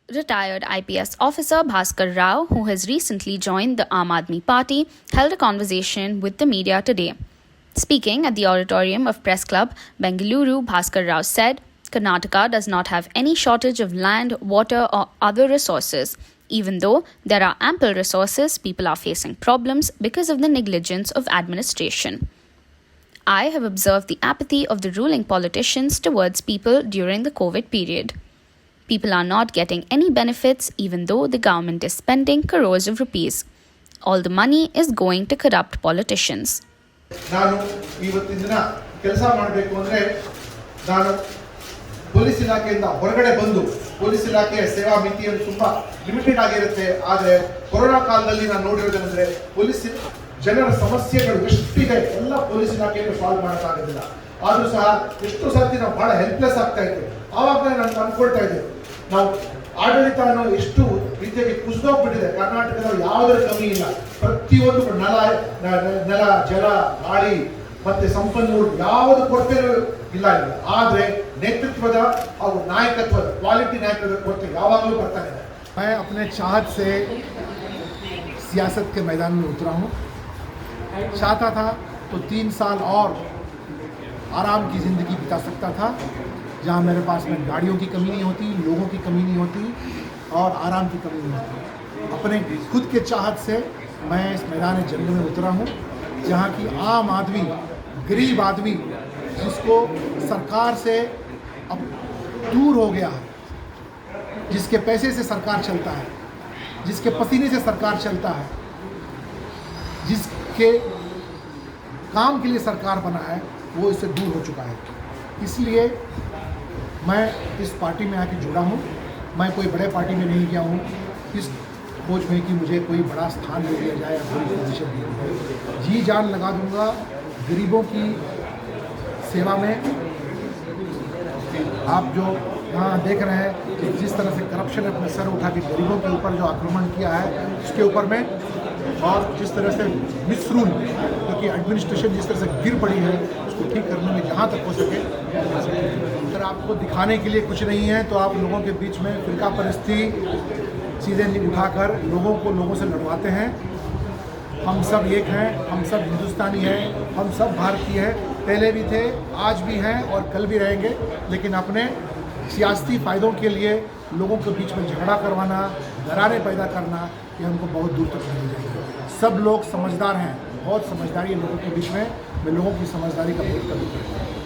Retired IPS officer Bhaskar Rao, who has recently joined the Aam Aadmi Party, held a conversation with the media today. Speaking at the auditorium of Press Club, Bengaluru, Bhaskar Rao said, Karnataka does not have any shortage of land, water or other resources. Even though there are ample resources, people are facing problems because of the negligence of administration. I have observed the apathy of the ruling politicians towards people during the COVID period. People are not getting any benefits even though the government is spending crores of rupees. All the money is going to corrupt politicians. ನಾನು ಇವತ್ತಿನ ದಿನ ಕೆಲಸ ಮಾಡಬೇಕು ಅಂದ್ರೆ ನಾನು police ಇಲಾಖೆಯಿಂದ ಹೊರಗಡೆ ಬಂದು ಪೊಲೀಸ್ ಇಲಾಖೆಯ ಸೇವಾ ಮಿತಿಯನ್ನು ತುಂಬಾ ಲಿಮಿಟೆಡ್ ಆಗಿರುತ್ತೆ. ಆದರೆ ಕೊರೋನಾ ಕಾಲದಲ್ಲಿ ನಾನು ನೋಡಿರೋದೇನೆಂದ್ರೆ ಪೊಲೀಸ್ ಜನರ ಸಮಸ್ಯೆಗಳು ಎಷ್ಟಿದೆ ಎಲ್ಲ ಪೊಲೀಸ್ ಇಲಾಖೆಯನ್ನು ಸಾಲ್ವ್ ಮಾಡೋಕ್ಕಾಗೋದಿಲ್ಲ. ಆದರೂ ಸಹ ಎಷ್ಟು ಸರ್ತಿ ನಾವು ಬಹಳ ಹೆಲ್ಪ್ಲೆಸ್ ಆಗ್ತಾ ಇತ್ತು. ಆವಾಗ ನಾನು ಅನ್ಕೊಳ್ತಾ ಇದ್ದೆ ನಾವು ಆಡಳಿತ ಅನ್ನೋ ಎಷ್ಟು ರೀತಿಯಾಗಿ ಕುಸಿದೋಗ್ಬಿಟ್ಟಿದೆ. ಕರ್ನಾಟಕದಲ್ಲಿ ಯಾವುದರ ಕಮ್ಮಿ ಇಲ್ಲ. ಪ್ರತಿಯೊಂದು ನೆಲ ಜಲ ಗಾಳಿ ಮತ್ತೆ ಸಂಪನ್ಮೂಲ ಯಾವುದು ಕೊರತೆ ಇಲ್ಲ ಇಲ್ಲ. ಆದರೆ ನೇತೃತ್ವದ ಹಾಗೂ ನಾಯಕತ್ವದ ಕ್ವಾಲಿಟಿ ನಾಯಕತ್ವದ ಕೊರತೆ ಯಾವಾಗಲೂ ಬರ್ತಾ ಇದೆ. मैं अपने चाहत से सियासत के मैदान में उतरा हूँ. चाहता था तो 3 साल और आराम की ज़िंदगी बिता सकता था, जहाँ मेरे पास में गाड़ियों की कमी नहीं होती, लोगों की कमी नहीं होती और आराम की कमी नहीं होती. अपने खुद के चाहत से मैं इस मैदान जंग में उतरा हूँ, जहाँ की आम आदमी, गरीब आदमी जिसको सरकार से अब दूर हो गया है, जिसके पैसे से सरकार चलता है, जिसके पसीने से सरकार चलता है, जिसके काम के लिए सरकार बना है, वो इससे दूर हो चुका है. इसलिए मैं इस पार्टी में आके जुड़ा हूँ. मैं कोई बड़े पार्टी में नहीं गया हूँ इस खोज में कि मुझे कोई बड़ा स्थान दे दिया जाए या कोई पोजीशन दे दी जाए. जी जान लगा दूंगा गरीबों की सेवा में. आप जो यहाँ देख रहे हैं कि जिस तरह से करप्शन ने अपने सर उठा के गरीबों के ऊपर जो आक्रमण किया है, उसके ऊपर में, और जिस तरह से मिसरूल क्योंकि एडमिनिस्ट्रेशन जिस तरह से गिर पड़ी है, उसको ठीक करने में जहाँ तक हो सके. अगर आपको दिखाने के लिए कुछ नहीं है तो आप लोगों के बीच में फिरका परिस्थिति चीज़ें उठाकर लोगों से लड़वाते हैं. हम सब एक हैं, हम सब हिंदुस्तानी हैं, हम सब भारतीय हैं. पहले भी थे, आज भी हैं और कल भी रहेंगे. लेकिन अपने सियासी फ़ायदों के लिए लोगों के बीच में झगड़ा करवाना, दरारें पैदा करना, ये हमको बहुत दूर तक नहीं जाएगा. सब लोग समझदार हैं, बहुत समझदारी है लोगों के बीच में. मैं लोगों की समझदारी का बहुत कदर करता हूँ.